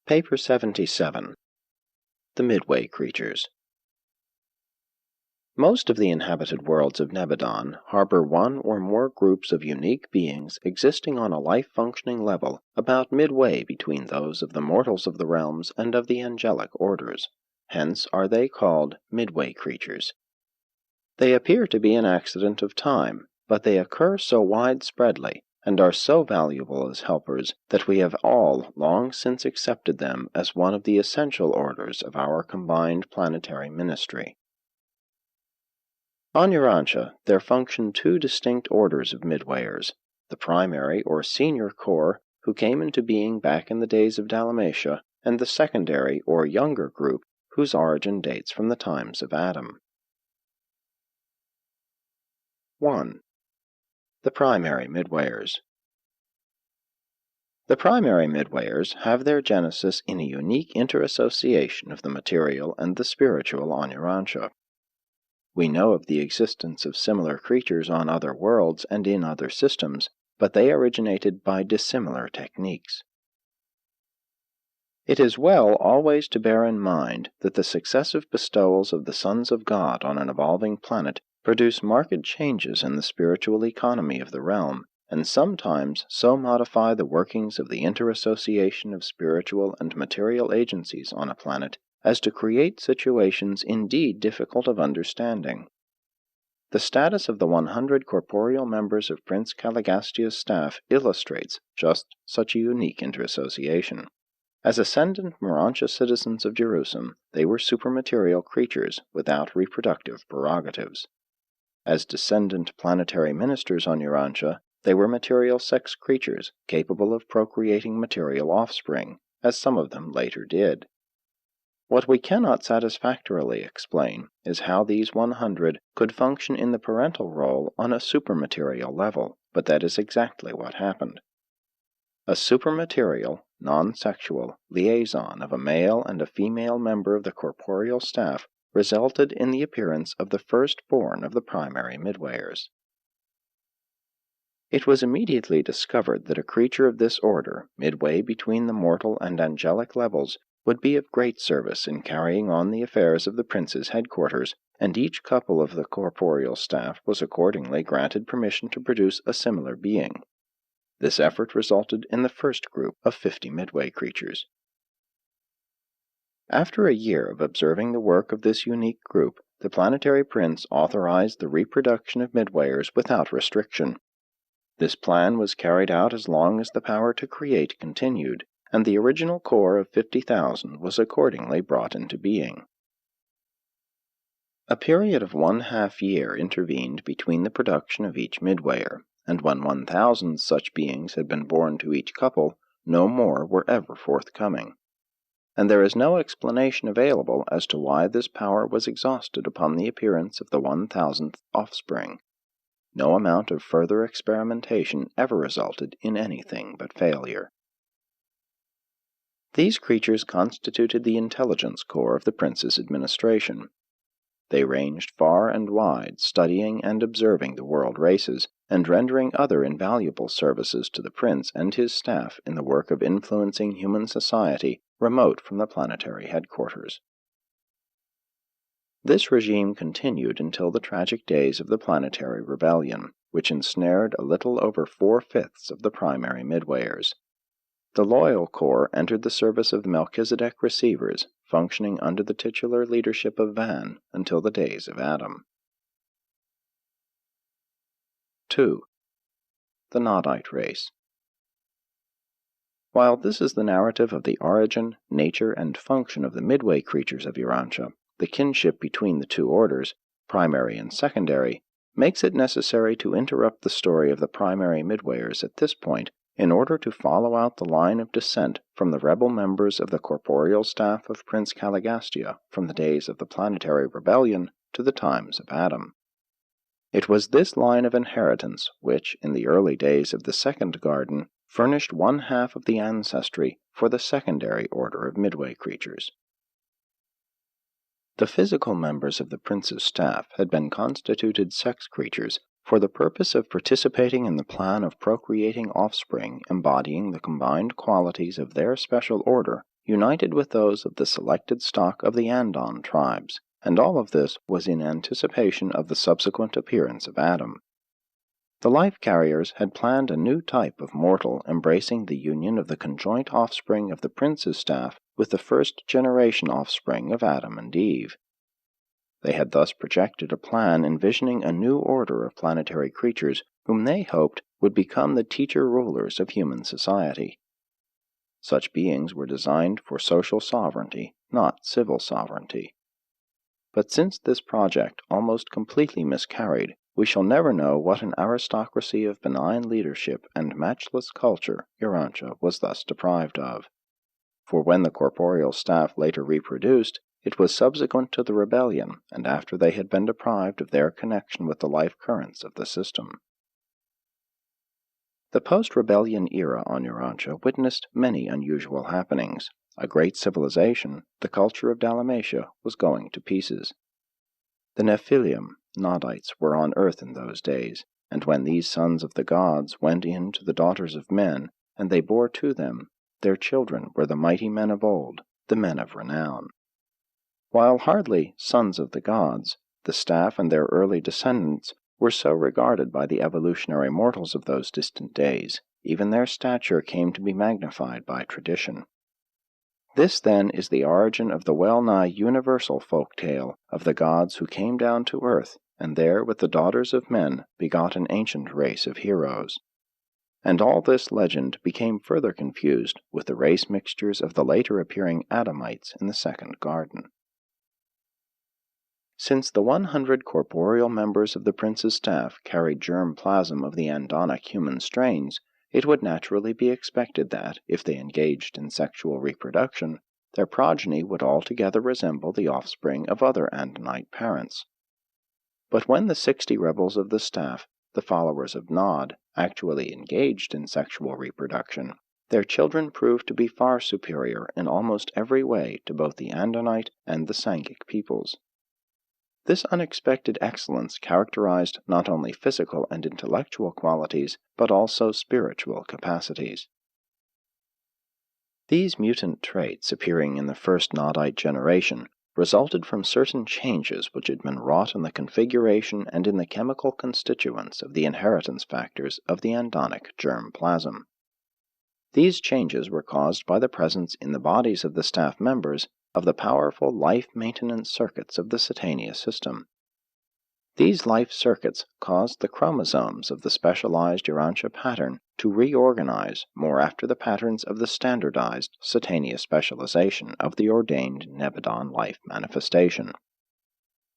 Paper 77. The Midway Creatures. Most of the inhabited worlds of Nebadon harbor one or more groups of unique beings existing on a life-functioning level about midway between those of the mortals of the realms and of the angelic orders. Hence are they called Midway Creatures. They appear to be an accident of time, but they occur so widespreadly and are so valuable as helpers that we have all long since accepted them as one of the essential orders of our combined planetary ministry. On Urantia, there function two distinct orders of Midwayers, the primary or senior corps, who came into being back in the days of Dalmatia, and the secondary or younger group, whose origin dates from the times of Adam. 1. The primary Midwayers. The primary Midwayers have their genesis in a unique interassociation of the material and the spiritual on Urantia. We know of the existence of similar creatures on other worlds and in other systems, but they originated by dissimilar techniques. It is well always to bear in mind that the successive bestowals of the sons of God on an evolving planet produce marked changes in the spiritual economy of the realm, and sometimes so modify the workings of the interassociation of spiritual and material agencies on a planet as to create situations indeed difficult of understanding. The status of the 100 corporeal members of Prince Caligastia's staff illustrates just such a unique interassociation. As ascendant Urantia citizens of Jerusalem, they were supermaterial creatures without reproductive prerogatives. As descendant planetary ministers on Urantia, they were material sex creatures capable of procreating material offspring, as some of them later did. What we cannot satisfactorily explain is how these 100 could function in the parental role on a supermaterial level, but that is exactly what happened. A supermaterial, non-sexual liaison of a male and a female member of the corporeal staff resulted in the appearance of the firstborn of the primary Midwayers. It was immediately discovered that a creature of this order, midway between the mortal and angelic levels, would be of great service in carrying on the affairs of the prince's headquarters, and each couple of the corporeal staff was accordingly granted permission to produce a similar being. This effort resulted in the first group of 50 Midway creatures. After a year of observing the work of this unique group, the planetary prince authorized the reproduction of Midwayers without restriction. This plan was carried out as long as the power to create continued, and the original core of 50,000 was accordingly brought into being. A period of 1/2 year intervened between the production of each Midwayer, and when 1,000 such beings had been born to each couple, no more were ever forthcoming. And there is no explanation available as to why this power was exhausted upon the appearance of the 1,000th offspring. No amount of further experimentation ever resulted in anything but failure. These creatures constituted the intelligence corps of the prince's administration. They ranged far and wide, studying and observing the world races, and rendering other invaluable services to the prince and his staff in the work of influencing human society remote from the planetary headquarters. This regime continued until the tragic days of the planetary rebellion, which ensnared a little over 4/5 of the primary Midwayers. The loyal corps entered the service of the Melchizedek receivers, functioning under the titular leadership of Van until the days of Adam. 2. The NODITE race. While this is the narrative of the origin, nature, and function of the Midway creatures of Urantia, the kinship between the two orders, primary and secondary, makes it necessary to interrupt the story of the primary Midwayers at this point in order to follow out the line of descent from the rebel members of the corporeal staff of Prince Caligastia from the days of the planetary rebellion to the times of Adam. It was this line of inheritance which, in the early days of the second garden, furnished 1/2 of the ancestry for the secondary order of Midway creatures. The physical members of the prince's staff had been constituted sex creatures for the purpose of participating in the plan of procreating offspring embodying the combined qualities of their special order united with those of the selected stock of the Andon tribes, and all of this was in anticipation of the subsequent appearance of Adam. The life-carriers had planned a new type of mortal embracing the union of the conjoint offspring of the prince's staff with the first-generation offspring of Adam and Eve. They had thus projected a plan envisioning a new order of planetary creatures whom they hoped would become the teacher-rulers of human society. Such beings were designed for social sovereignty, not civil sovereignty. But since this project almost completely miscarried, we shall never know what an aristocracy of benign leadership and matchless culture Urantia was thus deprived of. For when the corporeal staff later reproduced, it was subsequent to the rebellion and after they had been deprived of their connection with the life currents of the system. The post-rebellion era on Urantia witnessed many unusual happenings. A great civilization, the culture of Dalmatia, was going to pieces. The Nephilim, NODITES, were on earth in those days, and when these sons of the gods went in to the daughters of men, and they bore to them, their children were the mighty men of old, the men of renown. While hardly sons of the gods, the staff and their early descendants were so regarded by the evolutionary mortals of those distant days, even their stature came to be magnified by tradition. This, then, is the origin of the well-nigh universal folk tale of the gods who came down to earth, and there with the daughters of men begot an ancient race of heroes. And all this legend became further confused with the race mixtures of the later appearing Adamites in the second garden. Since the 100 corporeal members of the prince's staff carried germ plasm of the andonic human strains, it would naturally be expected that, if they engaged in sexual reproduction, their progeny would altogether resemble the offspring of other andonite parents. But when the 60 rebels of the staff, the followers of Nod, actually engaged in sexual reproduction, their children proved to be far superior in almost every way to both the andonite and the Sangic peoples. This unexpected excellence characterized not only physical and intellectual qualities, but also spiritual capacities. These mutant traits appearing in the first Nodite generation resulted from certain changes which had been wrought in the configuration and in the chemical constituents of the inheritance factors of the andonic germ plasm. These changes were caused by the presence in the bodies of the staff members of the powerful life maintenance circuits of the Satania system. These life circuits caused the chromosomes of the specialized Urantia pattern to reorganize more after the patterns of the standardized Satania specialization of the ordained Nebadon life manifestation.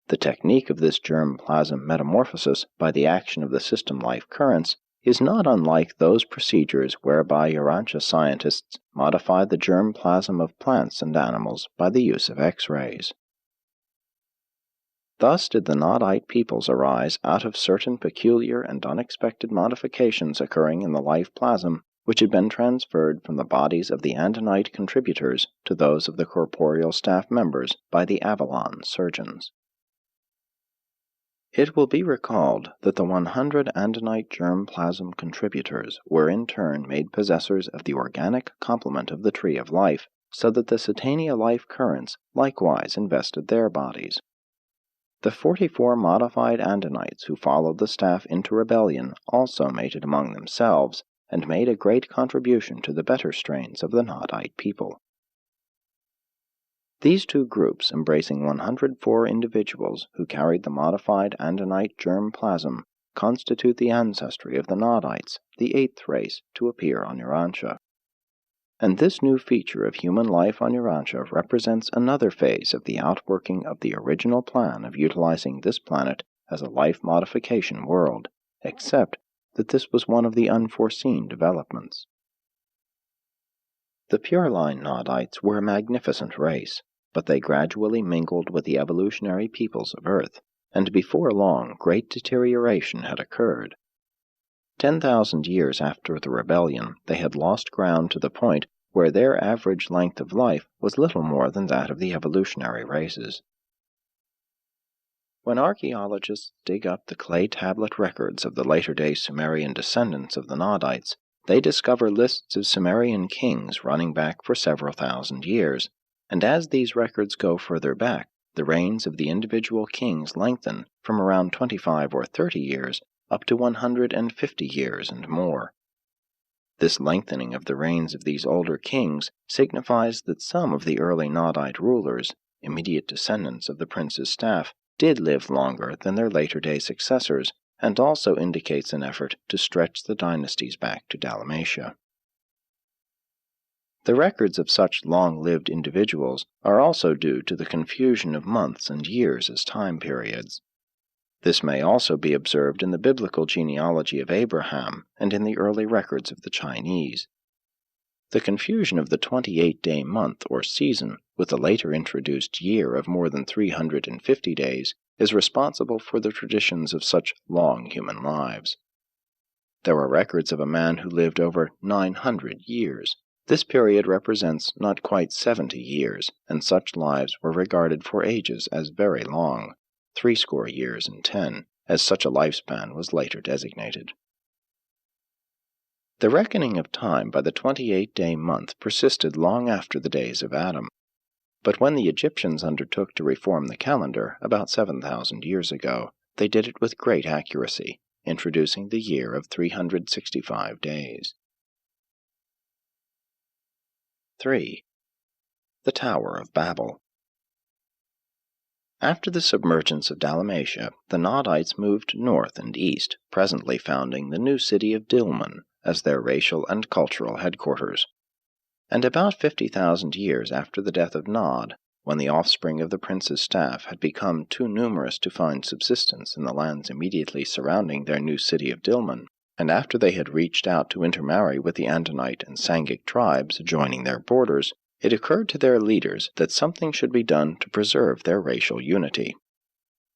The technique of this germ plasm metamorphosis by the action of the system life currents is not unlike those procedures whereby Urantia scientists modify the germ plasm of plants and animals by the use of X-rays. Thus did the Nodite peoples arise out of certain peculiar and unexpected modifications occurring in the life plasm which had been transferred from the bodies of the andonite contributors to those of the corporeal staff members by the Avalon surgeons. It will be recalled that the 100 andonite germ plasm contributors were in turn made possessors of the organic complement of the tree of life, so that the Satania life currents likewise invested their bodies. The 44 modified andonites who followed the staff into rebellion also mated among themselves, and made a great contribution to the better strains of the Nodite people. These two groups, embracing 104 individuals who carried the modified andonite germ plasm, constitute the ancestry of the Nodites, the 8th race to appear on Urantia. And this new feature of human life on Urantia represents another phase of the outworking of the original plan of utilizing this planet as a life modification world, except that this was one of the unforeseen developments. The pure-line Nodites were a magnificent race, but they gradually mingled with the evolutionary peoples of Earth, and before long great deterioration had occurred. 10,000 years after the rebellion, they had lost ground to the point where their average length of life was little more than that of the evolutionary races. When archaeologists dig up the clay tablet records of the later-day Sumerian descendants of the Nodites, they discover lists of Sumerian kings running back for several thousand years, and as these records go further back, the reigns of the individual kings lengthen from around 25 or 30 years up to 150 years and more. This lengthening of the reigns of these older kings signifies that some of the early NODITE rulers, immediate descendants of the prince's staff, did live longer than their later-day successors, and also indicates an effort to stretch the dynasties back to Dalmatia. The records of such long-lived individuals are also due to the confusion of months and years as time periods. This may also be observed in the biblical genealogy of Abraham and in the early records of the Chinese. The confusion of the 28-day month or season with the later introduced year of more than 350 days is responsible for the traditions of such long human lives. There are records of a man who lived over 900 years. This period represents not quite 70 years, and such lives were regarded for ages as very long, 80 years and 10, as such a lifespan was later designated. The reckoning of time by the 28-day month persisted long after the days of Adam, but when the Egyptians undertook to reform the calendar about 7,000 years ago, they did it with great accuracy, introducing the year of 365 days. 3. The Tower of Babel. After the submergence of Dalmatia, the NODITES moved north and east, presently founding the new city of Dilmun as their racial and cultural headquarters. And about 50,000 years after the death of Nod, when the offspring of the prince's staff had become too numerous to find subsistence in the lands immediately surrounding their new city of Dilmun, and after they had reached out to intermarry with the Andonite and Sangic tribes adjoining their borders, it occurred to their leaders that something should be done to preserve their racial unity.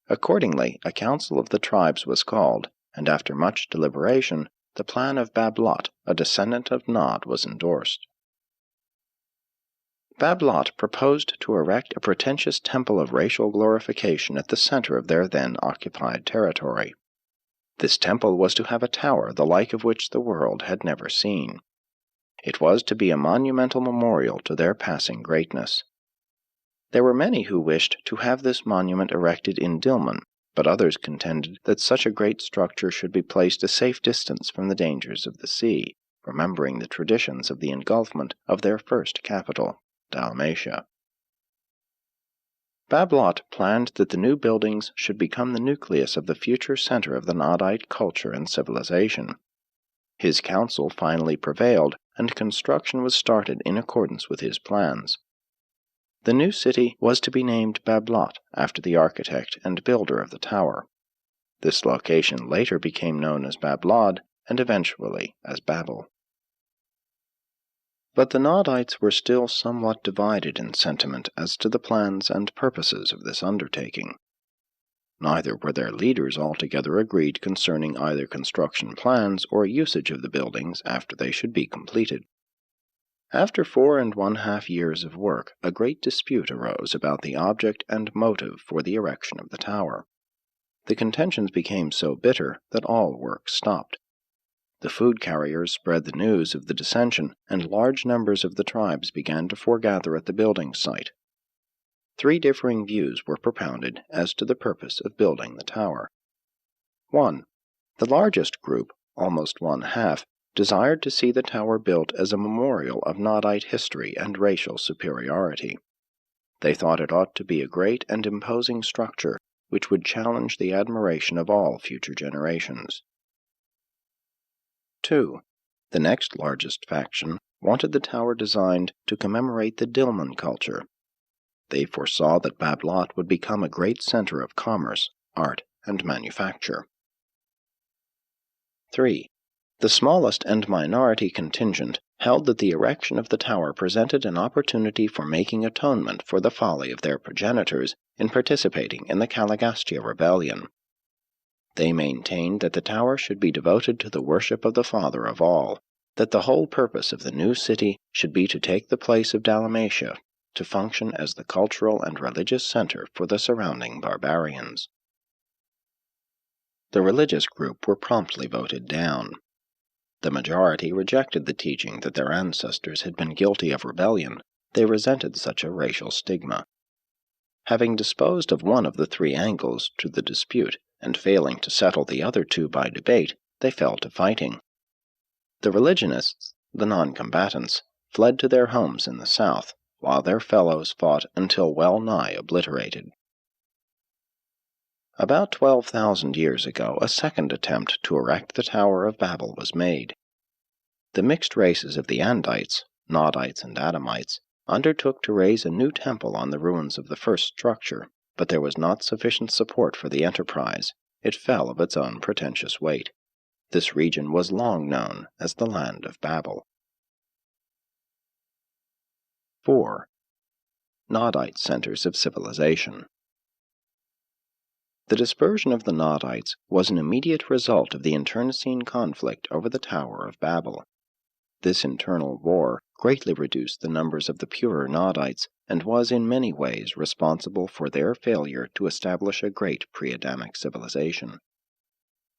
Accordingly, a council of the tribes was called, and after much deliberation, the plan of Babel, a descendant of Nod, was endorsed. Babel proposed to erect a pretentious temple of racial glorification at the center of their then occupied territory. This temple was to have a tower the like of which the world had never seen. It was to be a monumental memorial to their passing greatness. There were many who wished to have this monument erected in Dilmun, but others contended that such a great structure should be placed a safe distance from the dangers of the sea, remembering the traditions of the engulfment of their first capital, Dalmatia. Babel planned that the new buildings should become the nucleus of the future center of the NODITE culture and civilization. His counsel finally prevailed, and construction was started in accordance with his plans. The new city was to be named Babel after the architect and builder of the tower. This location later became known as Babel and eventually as Babel. But the NODITES were still somewhat divided in sentiment as to the plans and purposes of this undertaking. Neither were their leaders altogether agreed concerning either construction plans or usage of the buildings after they should be completed. After 4½ years of work, a great dispute arose about the object and motive for the erection of the tower. The contentions became so bitter that all work stopped. The food carriers spread the news of the dissension, and large numbers of the tribes began to foregather at the building site. 3 differing views were propounded as to the purpose of building the tower. 1. The largest group, almost 1/2, desired to see the tower built as a memorial of NODITE history and racial superiority. They thought it ought to be a great and imposing structure which would challenge the admiration of all future generations. 2. The next largest faction wanted the tower designed to commemorate the Dilmun culture. They foresaw that Babel would become a great center of commerce, art, and manufacture. 3. The smallest and minority contingent held that the erection of the tower presented an opportunity for making atonement for the folly of their progenitors in participating in the Caligastia rebellion. They maintained that the tower should be devoted to the worship of the Father of all, that the whole purpose of the new city should be to take the place of Dalmatia, to function as the cultural and religious center for the surrounding barbarians. The religious group were promptly voted down. The majority rejected the teaching that their ancestors had been guilty of rebellion. They resented such a racial stigma. Having disposed of one of the three angles to the dispute, and failing to settle the other two by debate, they fell to fighting. The religionists, the non-combatants, fled to their homes in the South, while their fellows fought until well nigh obliterated. About 12,000 years ago, a second attempt to erect the Tower of Babel was made. The mixed races of the Andites, Nodites and Adamites, undertook to raise a new temple on the ruins of the first structure, but there was not sufficient support for the enterprise. It fell of its own pretentious weight. This region was long known as the Land of Babel. 4. Nodite Centers of Civilization. The dispersion of the Nodites was an immediate result of the internecine conflict over the Tower of Babel. This internal war greatly reduced the numbers of the purer Nodites and was in many ways responsible for their failure to establish a great pre-Adamic civilization.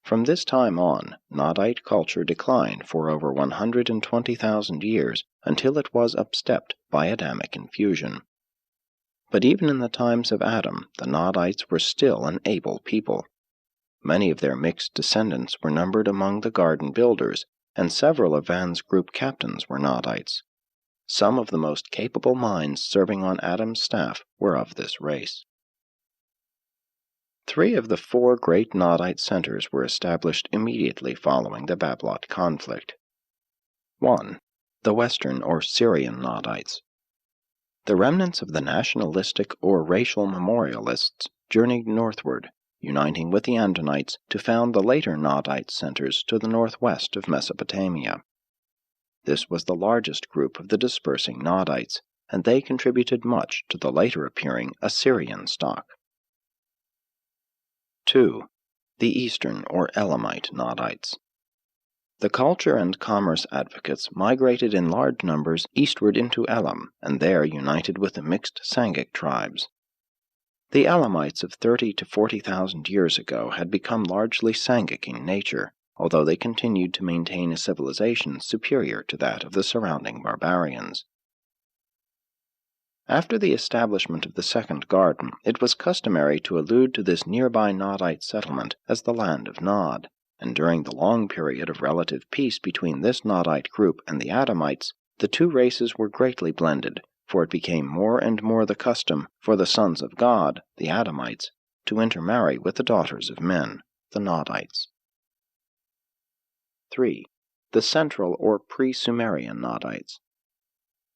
From this time on, Nodite culture declined for over 120,000 years until it was upstepped by Adamic infusion. But even in the times of Adam, the Nodites were still an able people. Many of their mixed descendants were numbered among the garden builders, and several of Van's group captains were Nodites. Some of the most capable minds serving on Adam's staff were of this race. 3 of the 4 great Nodite centers were established immediately following the Babylot conflict. 1. The Western or Syrian Nodites. The remnants of the nationalistic or racial memorialists journeyed northward, uniting with the Andonites to found the later Nodite centers to the northwest of Mesopotamia. This was the largest group of the dispersing Nodites, and they contributed much to the later appearing Assyrian stock. 2. The Eastern or Elamite Nodites. The culture and commerce advocates migrated in large numbers eastward into Elam, and there united with the mixed Sangic tribes. The Elamites of 30 to 40,000 years ago had become largely Sangic in nature, although they continued to maintain a civilization superior to that of the surrounding barbarians. After the establishment of the Second Garden, it was customary to allude to this nearby Nodite settlement as the Land of Nod, and during the long period of relative peace between this Nodite group and the Adamites, the two races were greatly blended, for it became more and more the custom for the sons of God, the Adamites, to intermarry with the daughters of men, the Nodites. 3. The Central or Pre-Sumerian Nodites.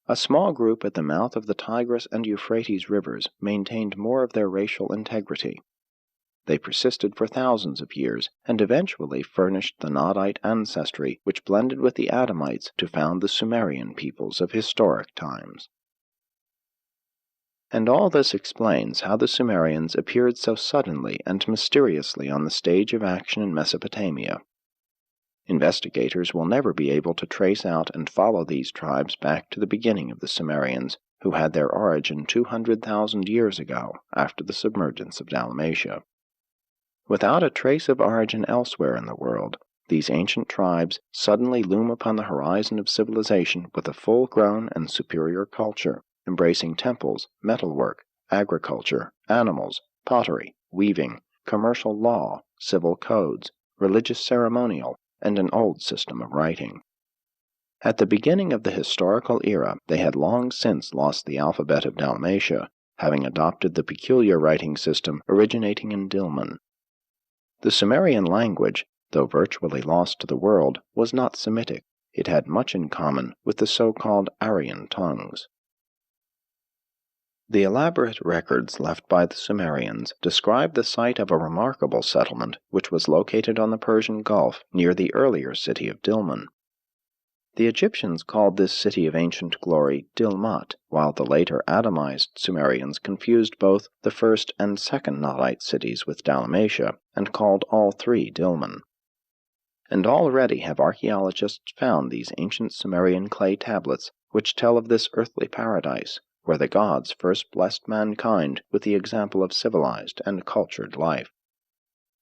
A small group at the mouth of the Tigris and Euphrates rivers maintained more of their racial integrity. They persisted for thousands of years, and eventually furnished the Nodite ancestry which blended with the Adamites to found the Sumerian peoples of historic times. And all this explains how the Sumerians appeared so suddenly and mysteriously on the stage of action in Mesopotamia. Investigators will never be able to trace out and follow these tribes back to the beginning of the Sumerians, who had their origin 200,000 years ago, after the submergence of Dalmatia. Without a trace of origin elsewhere in the world, these ancient tribes suddenly loom upon the horizon of civilization with a full-grown and superior culture, embracing temples, metalwork, agriculture, animals, pottery, weaving, commercial law, civil codes, religious ceremonial, and an old system of writing. At the beginning of the historical era, they had long since lost the alphabet of Dalmatia, having adopted the peculiar writing system originating in Dilmun. The Sumerian language, though virtually lost to the world, was not Semitic. It had much in common with the so-called Aryan tongues. The elaborate records left by the Sumerians describe the site of a remarkable settlement which was located on the Persian Gulf near the earlier city of Dilmun. The Egyptians called this city of ancient glory Dilmat, while the later Adamized Sumerians confused both the first and second Nodite cities with Dalmatia and called all three Dilmun. And already have archaeologists found these ancient Sumerian clay tablets which tell of this earthly paradise, where the gods first blessed mankind with the example of civilized and cultured life.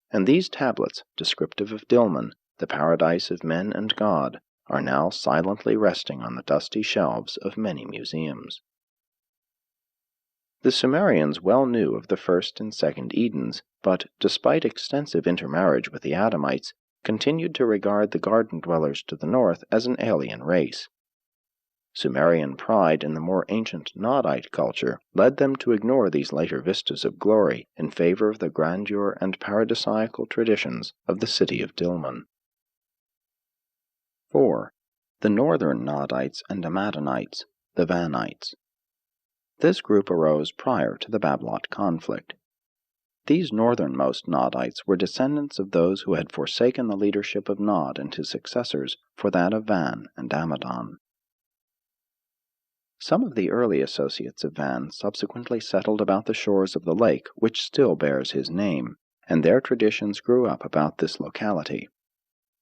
And these tablets, descriptive of Dilmun, the paradise of men and God, are now silently resting on the dusty shelves of many museums. The Sumerians well knew of the first and second Edens, but, despite extensive intermarriage with the Adamites, continued to regard the garden dwellers to the north as an alien race. Sumerian pride in the more ancient NODITE culture led them to ignore these later vistas of glory in favor of the grandeur and paradisiacal traditions of the city of Dilmun. 4. The northern Nodites and Amadonites, the Vanites. This group arose prior to the Babylot conflict. These northernmost Nodites were descendants of those who had forsaken the leadership of Nod and his successors for that of Van and Amadon. Some of the early associates of Van subsequently settled about the shores of the lake which still bears his name, and their traditions grew up about this locality.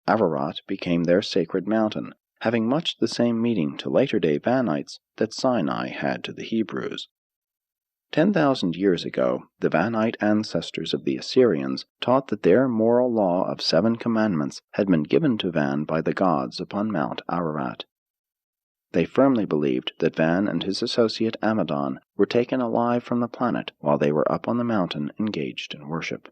Ararat became their sacred mountain, having much the same meaning to later-day Vanites that Sinai had to the Hebrews. 10,000 years ago, the Vanite ancestors of the Assyrians taught that their moral law of 7 commandments had been given to Van by the gods upon Mount Ararat. They firmly believed that Van and his associate Amadon were taken alive from the planet while they were up on the mountain engaged in worship.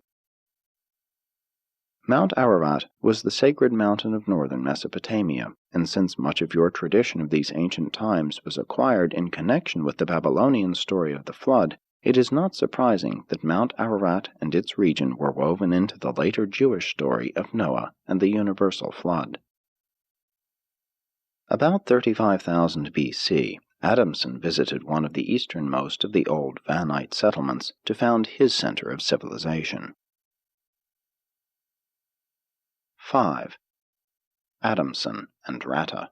Mount Ararat was the sacred mountain of northern Mesopotamia, and since much of your tradition of these ancient times was acquired in connection with the Babylonian story of the flood, it is not surprising that Mount Ararat and its region were woven into the later Jewish story of Noah and the universal flood. About 35,000 BC, Adamson visited one of the easternmost of the old Vanite settlements to found his center of civilization. 5. Adamson and RATTA.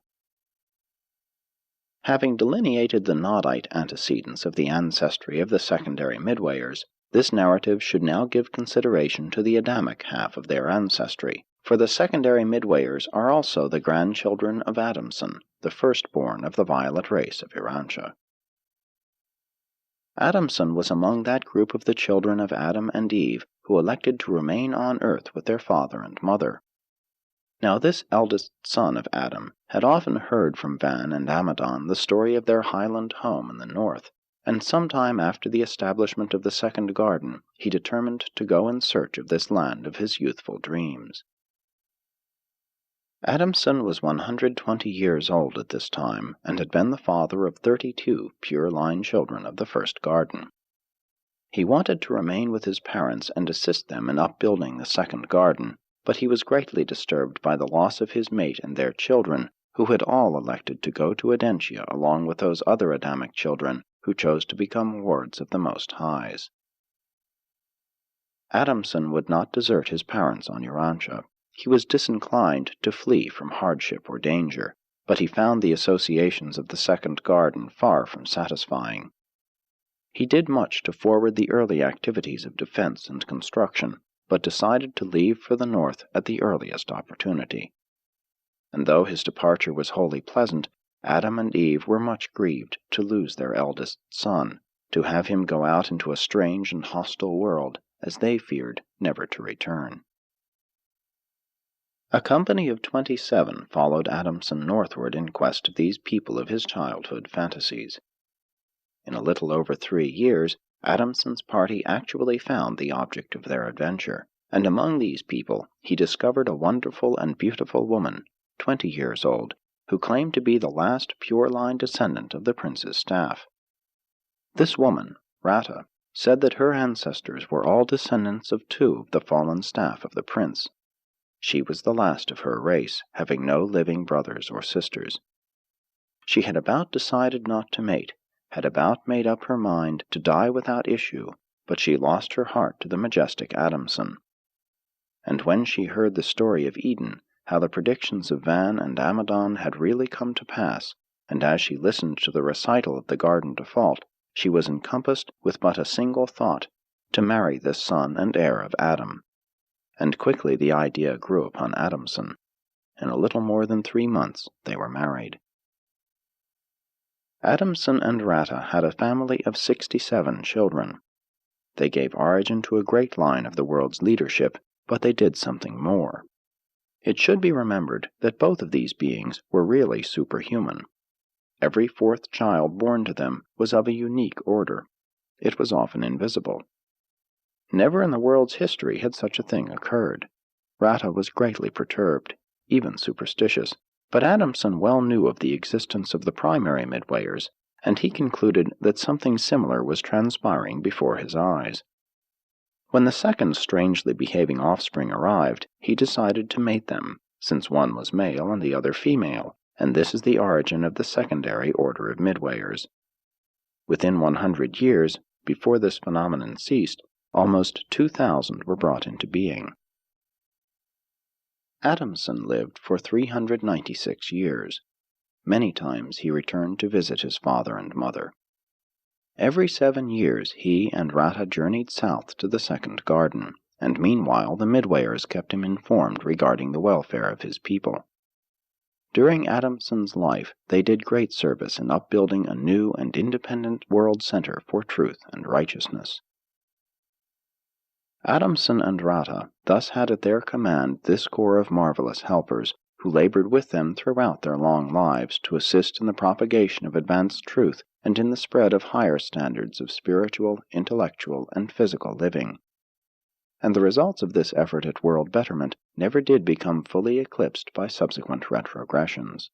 Having delineated the Nodite antecedents of the ancestry of the secondary Midwayers, this narrative should now give consideration to the Adamic half of their ancestry, for the secondary Midwayers are also the grandchildren of Adamson, the firstborn of the violet race of Urantia. Adamson was among that group of the children of Adam and Eve who elected to remain on earth with their father and mother. Now this eldest son of Adam had often heard from Van and Amadon the story of their highland home in the north, and some time after the establishment of the second garden he determined to go in search of this land of his youthful dreams. Adamson was 120 years old at this time, and had been the father of 32 pure-line children of the first garden. He wanted to remain with his parents and assist them in upbuilding the second garden, but he was greatly disturbed by the loss of his mate and their children, who had all elected to go to Urantia along with those other Adamic children who chose to become wards of the Most Highs. Adamson would not desert his parents on Urantia. He was disinclined to flee from hardship or danger, but he found the associations of the second garden far from satisfying. He did much to forward the early activities of defense and construction, but decided to leave for the north at the earliest opportunity. And though his departure was wholly pleasant, Adam and Eve were much grieved to lose their eldest son, to have him go out into a strange and hostile world, as they feared never to return. A company of 27 followed Adamson northward in quest of these people of his childhood fantasies. In a little over 3 years, Adamson's party actually found the object of their adventure, and among these people he discovered a wonderful and beautiful woman, 20 years old, who claimed to be the last pure-line descendant of the prince's staff. This woman, RATTA, said that her ancestors were all descendants of 2 of the fallen staff of the prince. She was the last of her race, having no living brothers or sisters. She had about decided not to mate, had about made up her mind to die without issue, but she lost her heart to the majestic Adamson. And when she heard the story of Eden, how the predictions of Van and Amadon had really come to pass, and as she listened to the recital of the garden default, she was encompassed with but a single thought, to marry this son and heir of Adam. And quickly the idea grew upon Adamson. In a little more than 3 months they were married. Adamson and RATTA had a family of 67 children. They gave origin to a great line of the world's leadership, but they did something more. It should be remembered that both of these beings were really superhuman. Every fourth child born to them was of a unique order. It was often invisible. Never in the world's history had such a thing occurred. RATTA was greatly perturbed, even superstitious, but Adamson well knew of the existence of the primary Midwayers, and he concluded that something similar was transpiring before his eyes. When the second strangely behaving offspring arrived, he decided to mate them, since one was male and the other female, and this is the origin of the secondary order of Midwayers. Within 100 years, before this phenomenon ceased, almost 2,000 were brought into being. Adamson lived for 396 years. Many times he returned to visit his father and mother. Every 7 years he and RATTA journeyed south to the second garden, and meanwhile the Midwayers kept him informed regarding the welfare of his people. During Adamson's life, they did great service in upbuilding a new and independent world center for truth and righteousness. Adamson and RATTA thus had at their command this corps of marvelous helpers, who labored with them throughout their long lives to assist in the propagation of advanced truth and in the spread of higher standards of spiritual, intellectual, and physical living. And the results of this effort at world betterment never did become fully eclipsed by subsequent retrogressions.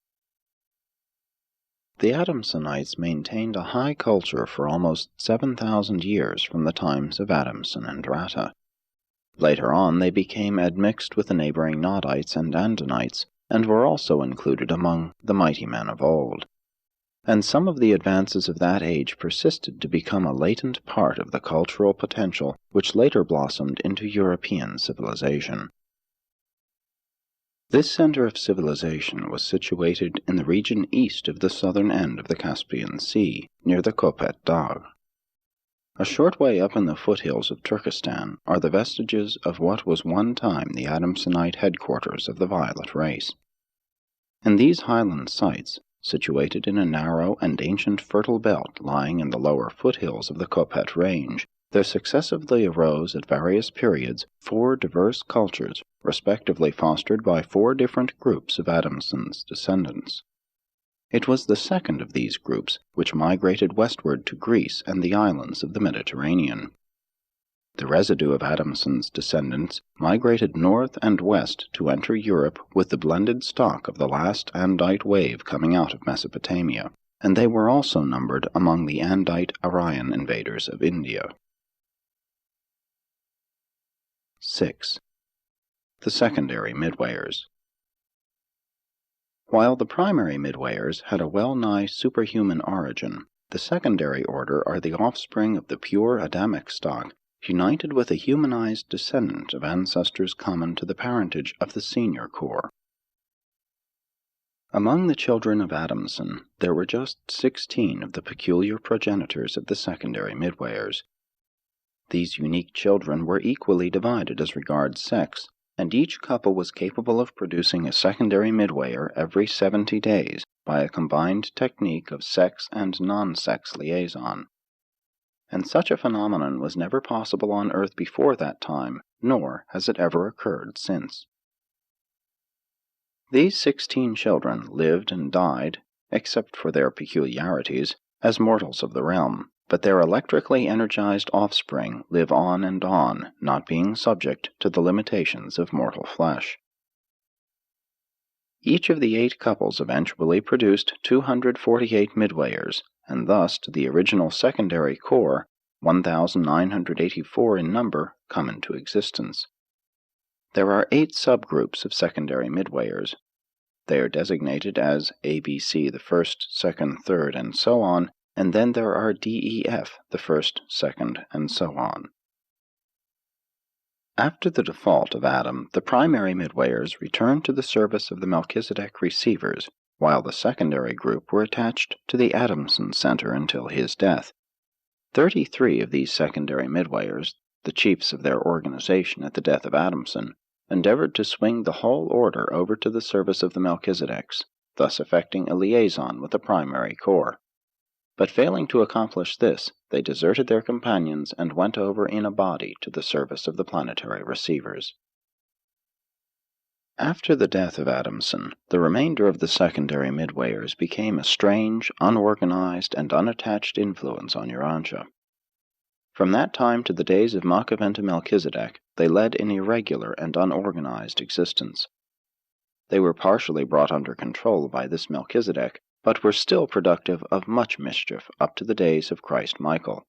The Adamsonites maintained a high culture for almost 7,000 years from the times of Adamson and RATTA. Later on they became admixed with the neighboring NODITES and Andonites, and were also included among the mighty men of old. And some of the advances of that age persisted to become a latent part of the cultural potential which later blossomed into European civilization. This center of civilization was situated in the region east of the southern end of the Caspian Sea, near the Kopet Dagh. A short way up in the foothills of Turkestan are the vestiges of what was one time the Adamsonite headquarters of the Violet race. In these highland sites, situated in a narrow and ancient fertile belt lying in the lower foothills of the Kopet Range, there successively arose at various periods 4 diverse cultures, respectively fostered by 4 different groups of Adamson's descendants. It was the second of these groups which migrated westward to Greece and the islands of the Mediterranean. The residue of Adamson's descendants migrated north and west to enter Europe with the blended stock of the last Andite wave coming out of Mesopotamia, and they were also numbered among the Andite Aryan invaders of India. 6. The secondary Midwayers. While the primary Midwayers had a well-nigh superhuman origin, the secondary order are the offspring of the pure Adamic stock, united with a humanized descendant of ancestors common to the parentage of the senior corps. Among the children of Adamson, there were just 16 of the peculiar progenitors of the secondary Midwayers. These unique children were equally divided as regards sex, and each couple was capable of producing a secondary Midwayer every 70 days by a combined technique of sex and non-sex liaison. And such a phenomenon was never possible on Earth before that time, nor has it ever occurred since. These 16 children lived and died, except for their peculiarities, as mortals of the realm, but their electrically energized offspring live on and on, not being subject to the limitations of mortal flesh. Each of the 8 couples eventually produced 248 Midwayers, and thus to the original secondary corps, 1,984 in number, come into existence. There are 8 subgroups of secondary Midwayers. They are designated as ABC, the first, second, third, and so on, and then there are DEF, the first, second, and so on. After the default of Adam, the primary Midwayers returned to the service of the Melchizedek receivers, while the secondary group were attached to the Adamson Center until his death. 33 of these secondary Midwayers, the chiefs of their organization at the death of Adamson, endeavored to swing the whole order over to the service of the Melchizedeks, thus effecting a liaison with the primary corps. But failing to accomplish this, they deserted their companions and went over in a body to the service of the planetary receivers. After the death of Adamson, the remainder of the secondary Midwayers became a strange, unorganized, and unattached influence on Urantia. From that time to the days of Makaventa Melchizedek, they led an irregular and unorganized existence. They were partially brought under control by this Melchizedek, but were still productive of much mischief up to the days of Christ Michael.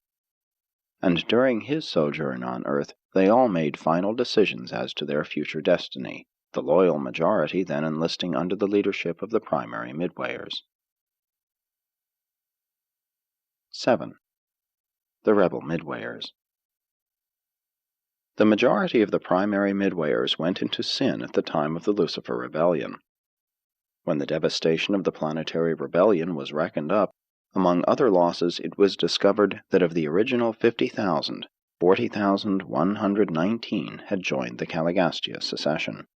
And during his sojourn on earth, they all made final decisions as to their future destiny, the loyal majority then enlisting under the leadership of the primary Midwayers. 7. The Rebel Midwayers. The majority of the primary Midwayers went into sin at the time of the Lucifer Rebellion. When the devastation of the planetary rebellion was reckoned up, among other losses it was discovered that of the original 50,000, 40,119 had joined the Caligastia secession.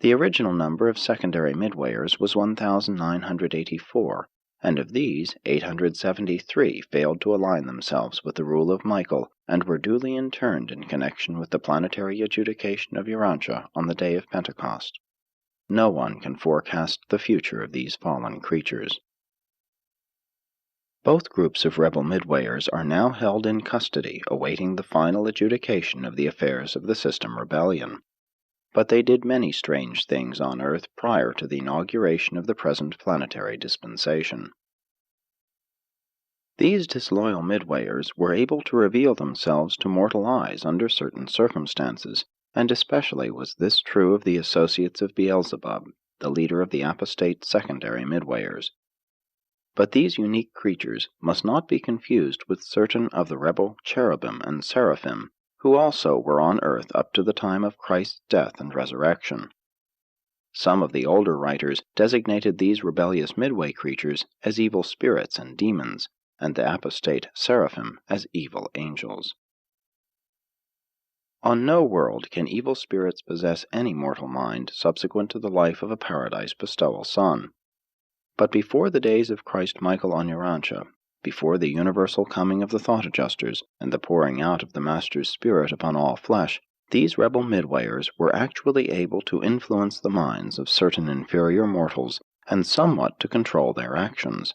The original number of secondary Midwayers was 1,984, and of these 873 failed to align themselves with the rule of Michael and were duly interned in connection with the planetary adjudication of Urantia on the day of Pentecost. No one can forecast the future of these fallen creatures. Both groups of rebel Midwayers are now held in custody awaiting the final adjudication of the affairs of the System Rebellion. But they did many strange things on Earth prior to the inauguration of the present planetary dispensation. These disloyal Midwayers were able to reveal themselves to mortal eyes under certain circumstances, and especially was this true of the associates of Beelzebub, the leader of the apostate secondary Midwayers. But these unique creatures must not be confused with certain of the rebel cherubim and seraphim, who also were on earth up to the time of Christ's death and resurrection. Some of the older writers designated these rebellious Midway creatures as evil spirits and demons, and the apostate seraphim as evil angels. On no world can evil spirits possess any mortal mind subsequent to the life of a paradise bestowal son. But before the days of Christ Michael on Urantia, before the universal coming of the thought adjusters and the pouring out of the Master's Spirit upon all flesh, these rebel Midwayers were actually able to influence the minds of certain inferior mortals and somewhat to control their actions.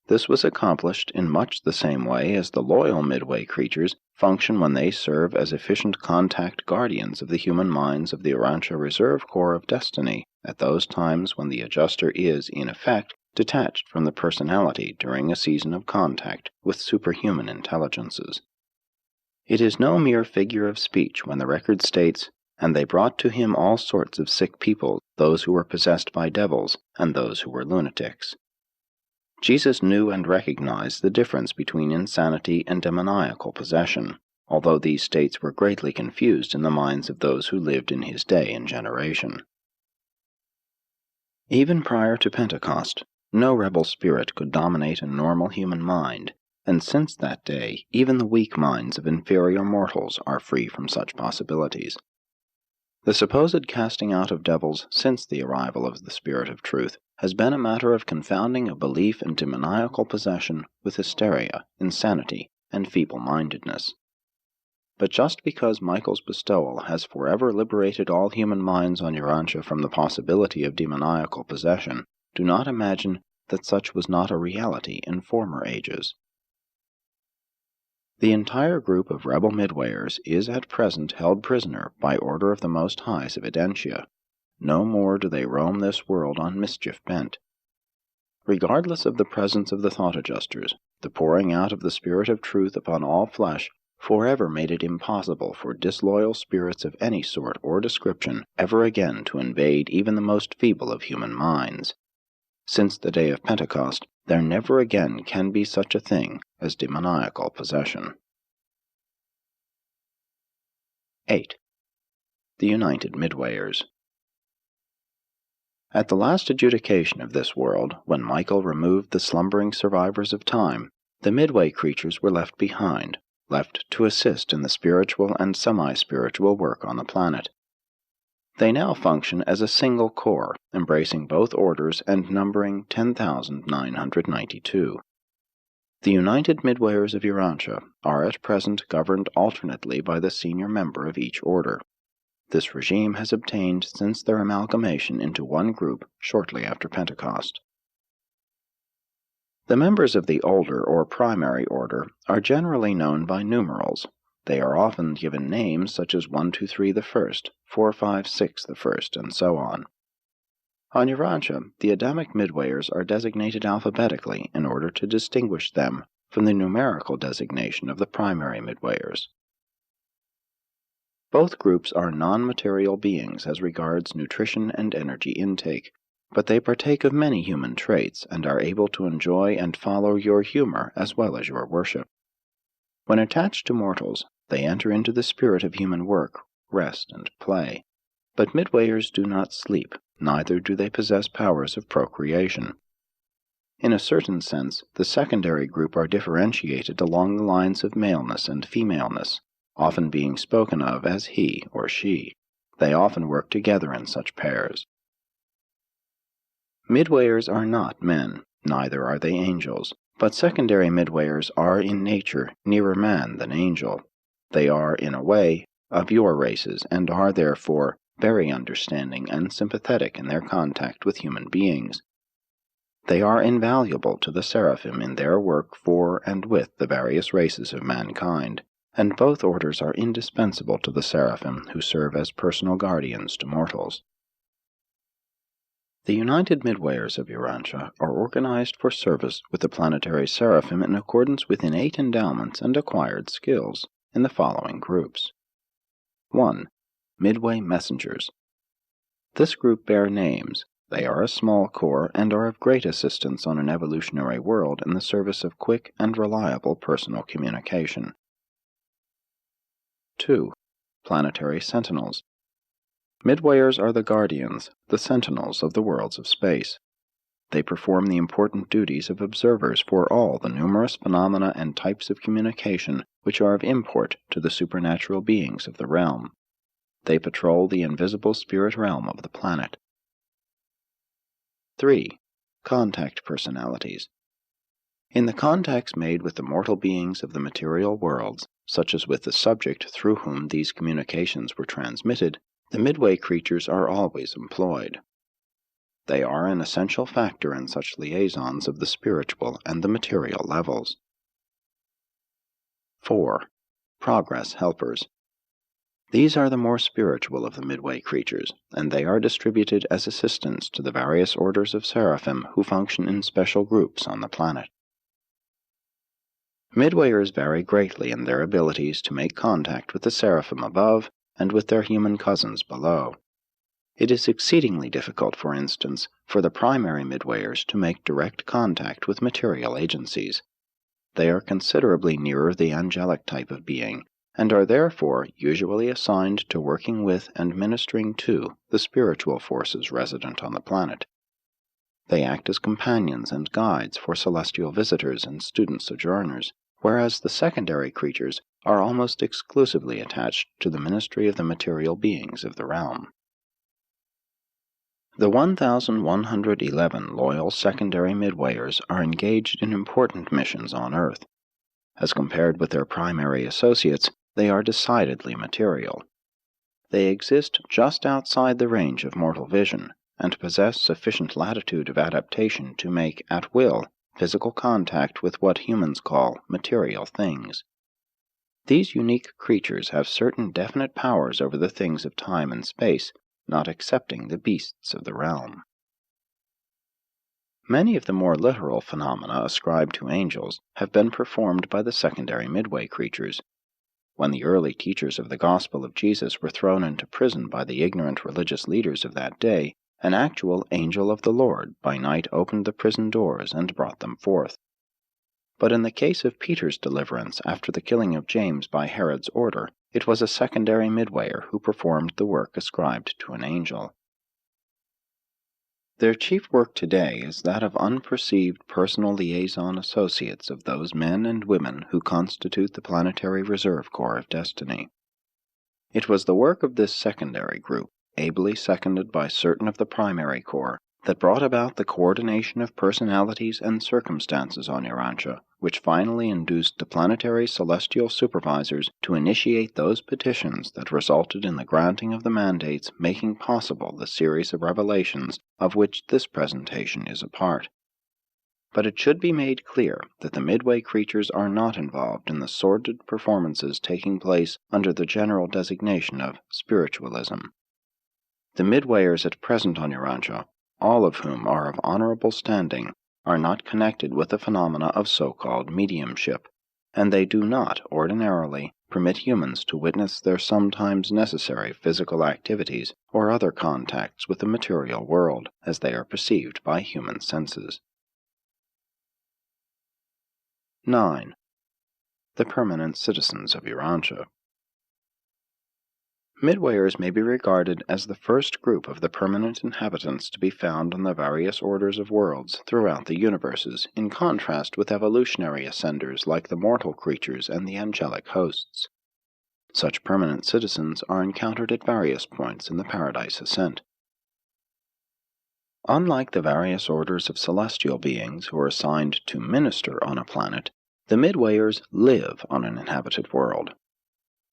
This was accomplished in much the same way as the loyal Midway creatures function when they serve as efficient contact guardians of the human minds of the Urantia Reserve Corps of Destiny at those times when the adjuster is, in effect, detached from the personality during a season of contact with superhuman intelligences. It is no mere figure of speech when the record states, "And they brought to him all sorts of sick people, those who were possessed by devils, and those who were lunatics." Jesus knew and recognized the difference between insanity and demoniacal possession, although these states were greatly confused in the minds of those who lived in his day and generation. Even prior to Pentecost, no rebel spirit could dominate a normal human mind, and since that day, even the weak minds of inferior mortals are free from such possibilities. The supposed casting out of devils since the arrival of the Spirit of Truth has been a matter of confounding a belief in demoniacal possession with hysteria, insanity, and feeble-mindedness. But just because Michael's bestowal has forever liberated all human minds on Urantia from the possibility of demoniacal possession, do not imagine that such was not a reality in former ages. The entire group of rebel Midwayers is at present held prisoner by order of the Most High's Evidentia. No more do they roam this world on mischief bent. Regardless of the presence of the thought adjusters, the pouring out of the Spirit of Truth upon all flesh forever made it impossible for disloyal spirits of any sort or description ever again to invade even the most feeble of human minds. Since the day of Pentecost, there never again can be such a thing as demoniacal possession. 8. The United Midwayers. At the last adjudication of this world, when Michael removed the slumbering survivors of time, the Midway creatures were left behind, left to assist in the spiritual and semi-spiritual work on the planet. They now function as a single corps, embracing both orders and numbering 10,992. The United Midwayers of Urantia are at present governed alternately by the senior member of each order. This regime has obtained since their amalgamation into one group shortly after Pentecost. The members of the older or primary order are generally known by numerals. They are often given names such as 1, 2, 3 the first, 4, 5, 6 the first, and so on. On Urantia, the Adamic Midwayers are designated alphabetically in order to distinguish them from the numerical designation of the primary Midwayers. Both groups are non-material beings as regards nutrition and energy intake, but they partake of many human traits and are able to enjoy and follow your humor as well as your worship. When attached to mortals, they enter into the spirit of human work, rest, and play. But Midwayers do not sleep, neither do they possess powers of procreation. In a certain sense, the secondary group are differentiated along the lines of maleness and femaleness, often being spoken of as he or she. They often work together in such pairs. Midwayers are not men, neither are they angels, but secondary Midwayers are in nature nearer man than angel. They are, in a way, of your races, and are therefore very understanding and sympathetic in their contact with human beings. They are invaluable to the seraphim in their work for and with the various races of mankind, and both orders are indispensable to the seraphim who serve as personal guardians to mortals. The United Midwayers of Urantia are organized for service with the planetary seraphim in accordance with innate endowments and acquired skills, in the following groups. 1. Midway Messengers. This group bear names. They are a small corps and are of great assistance on an evolutionary world in the service of quick and reliable personal communication. 2. Planetary Sentinels. Midwayers are the guardians, the sentinels of the worlds of space. They perform the important duties of observers for all the numerous phenomena and types of communication which are of import to the supernatural beings of the realm. They patrol the invisible spirit realm of the planet. 3. Contact Personalities. In the contacts made with the mortal beings of the material worlds, such as with the subject through whom these communications were transmitted, the Midway creatures are always employed. They are an essential factor in such liaisons of the spiritual and the material levels. 4. Progress Helpers. These are the more spiritual of the Midway creatures, and they are distributed as assistants to the various orders of seraphim who function in special groups on the planet. Midwayers vary greatly in their abilities to make contact with the seraphim above and with their human cousins below. It is exceedingly difficult, for instance, for the primary Midwayers to make direct contact with material agencies. They are considerably nearer the angelic type of being, and are therefore usually assigned to working with and ministering to the spiritual forces resident on the planet. They act as companions and guides for celestial visitors and student sojourners, whereas the secondary creatures are almost exclusively attached to the ministry of the material beings of the realm. The 1,111 loyal secondary Midwayers are engaged in important missions on Earth. As compared with their primary associates, they are decidedly material. They exist just outside the range of mortal vision, and possess sufficient latitude of adaptation to make, at will, physical contact with what humans call material things. These unique creatures have certain definite powers over the things of time and space, not excepting the beasts of the realm. Many of the more literal phenomena ascribed to angels have been performed by the secondary Midway creatures. When the early teachers of the gospel of Jesus were thrown into prison by the ignorant religious leaders of that day, an actual angel of the Lord by night opened the prison doors and brought them forth. But in the case of Peter's deliverance after the killing of James by Herod's order, it was a secondary Midwayer who performed the work ascribed to an angel. Their chief work today is that of unperceived personal liaison associates of those men and women who constitute the planetary reserve corps of destiny. It was the work of this secondary group, ably seconded by certain of the primary corps, that brought about the coordination of personalities and circumstances on Urantia, which finally induced the planetary celestial supervisors to initiate those petitions that resulted in the granting of the mandates making possible the series of revelations of which this presentation is a part. But it should be made clear that the Midway creatures are not involved in the sordid performances taking place under the general designation of spiritualism. The Midwayers at present on Urantia, all of whom are of honorable standing, are not connected with the phenomena of so-called mediumship, and they do not, ordinarily, permit humans to witness their sometimes necessary physical activities or other contacts with the material world as they are perceived by human senses. 9. The permanent citizens of Urantia. Midwayers may be regarded as the first group of the permanent inhabitants to be found on the various orders of worlds throughout the universes, in contrast with evolutionary ascenders like the mortal creatures and the angelic hosts. Such permanent citizens are encountered at various points in the Paradise Ascent. Unlike the various orders of celestial beings who are assigned to minister on a planet, the Midwayers live on an inhabited world.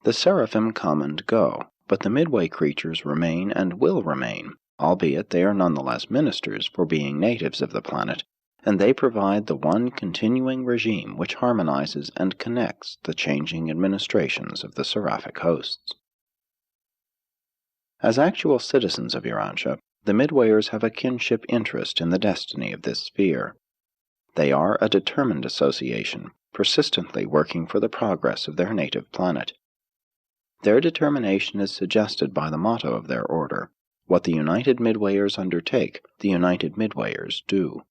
The seraphim come and go, but the Midway creatures remain and will remain, albeit they are nonetheless ministers for being natives of the planet, and they provide the one continuing regime which harmonizes and connects the changing administrations of the seraphic hosts. As actual citizens of Urantia, the Midwayers have a kinship interest in the destiny of this sphere. They are a determined association, persistently working for the progress of their native planet. Their determination is suggested by the motto of their order: what the United Midwayers undertake, the United Midwayers do.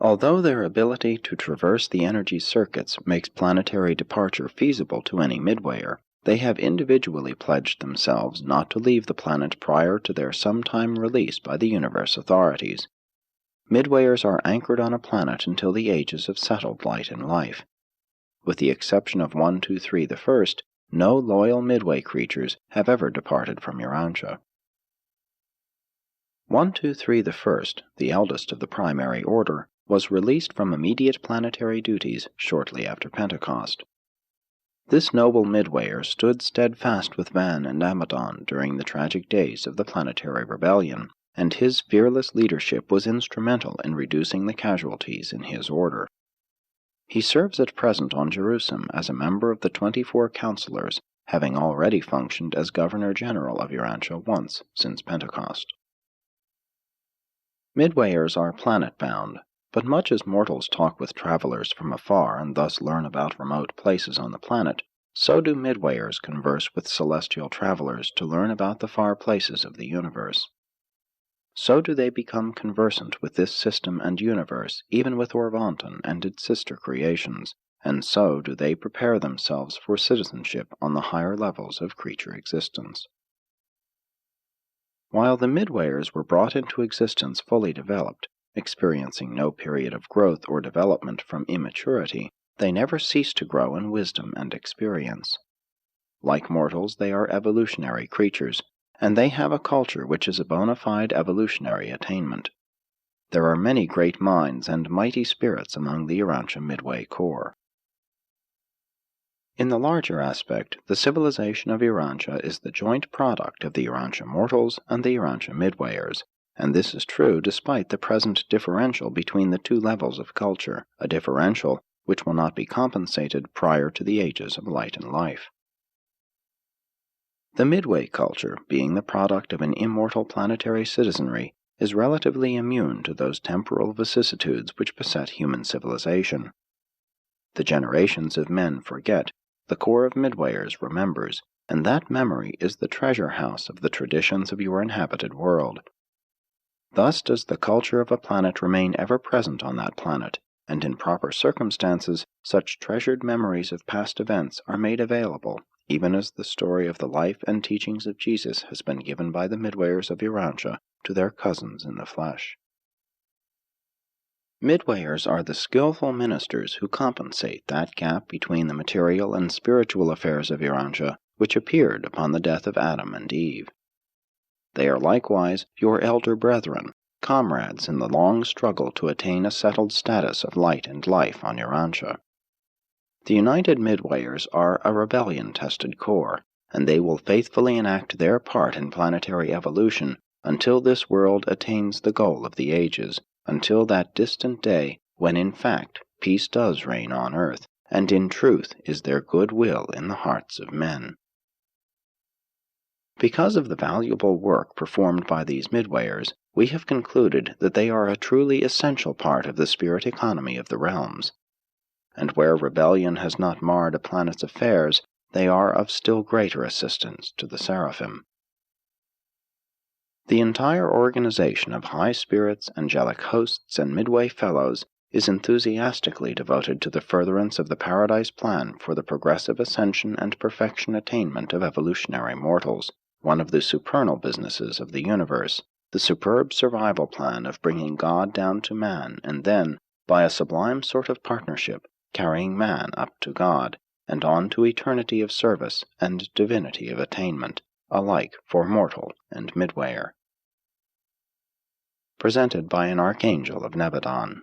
Although their ability to traverse the energy circuits makes planetary departure feasible to any Midwayer, they have individually pledged themselves not to leave the planet prior to their sometime release by the universe authorities. Midwayers are anchored on a planet until the ages of settled light and life. With the exception of 123 the First, no loyal Midway creatures have ever departed from Urantia. 123 the First, the eldest of the primary order, was released from immediate planetary duties shortly after Pentecost. This noble Midwayer stood steadfast with Van and Amadon during the tragic days of the planetary rebellion, and his fearless leadership was instrumental in reducing the casualties in his order. He serves at present on Jerusalem as a member of the 24 counselors, having already functioned as Governor-General of Urantia once since Pentecost. Midwayers are planet-bound, but much as mortals talk with travelers from afar and thus learn about remote places on the planet, so do Midwayers converse with celestial travelers to learn about the far places of the universe. So do they become conversant with this system and universe, even with Orvanton and its sister creations, and so do they prepare themselves for citizenship on the higher levels of creature existence. While the Midwayers were brought into existence fully developed, experiencing no period of growth or development from immaturity, they never cease to grow in wisdom and experience. Like mortals, they are evolutionary creatures, and they have a culture which is a bona fide evolutionary attainment. There are many great minds and mighty spirits among the Urantia Midway Corps. In the larger aspect, the civilization of Urantia is the joint product of the Urantia mortals and the Urantia Midwayers, and this is true despite the present differential between the two levels of culture, a differential which will not be compensated prior to the ages of light and life. The Midway culture, being the product of an immortal planetary citizenry, is relatively immune to those temporal vicissitudes which beset human civilization. The generations of men forget, the Corps of Midwayers remembers, and that memory is the treasure house of the traditions of your inhabited world. Thus does the culture of a planet remain ever present on that planet, and in proper circumstances such treasured memories of past events are made available, even as the story of the life and teachings of Jesus has been given by the Midwayers of Urantia to their cousins in the flesh. Midwayers are the skillful ministers who compensate that gap between the material and spiritual affairs of Urantia which appeared upon the death of Adam and Eve. They are likewise your elder brethren, comrades in the long struggle to attain a settled status of light and life on Urantia. The United Midwayers are a rebellion-tested corps, and they will faithfully enact their part in planetary evolution until this world attains the goal of the ages, until that distant day when in fact peace does reign on earth, and in truth is there good will in the hearts of men. Because of the valuable work performed by these Midwayers, we have concluded that they are a truly essential part of the spirit economy of the realms. And where rebellion has not marred a planet's affairs, they are of still greater assistance to the seraphim. The entire organization of high spirits, angelic hosts, and Midway fellows is enthusiastically devoted to the furtherance of the Paradise Plan for the progressive ascension and perfection attainment of evolutionary mortals, one of the supernal businesses of the universe, the superb survival plan of bringing God down to man, and then, by a sublime sort of partnership, carrying man up to God, and on to eternity of service and divinity of attainment, alike for mortal and Midwayer. Presented by an Archangel of Nebadon.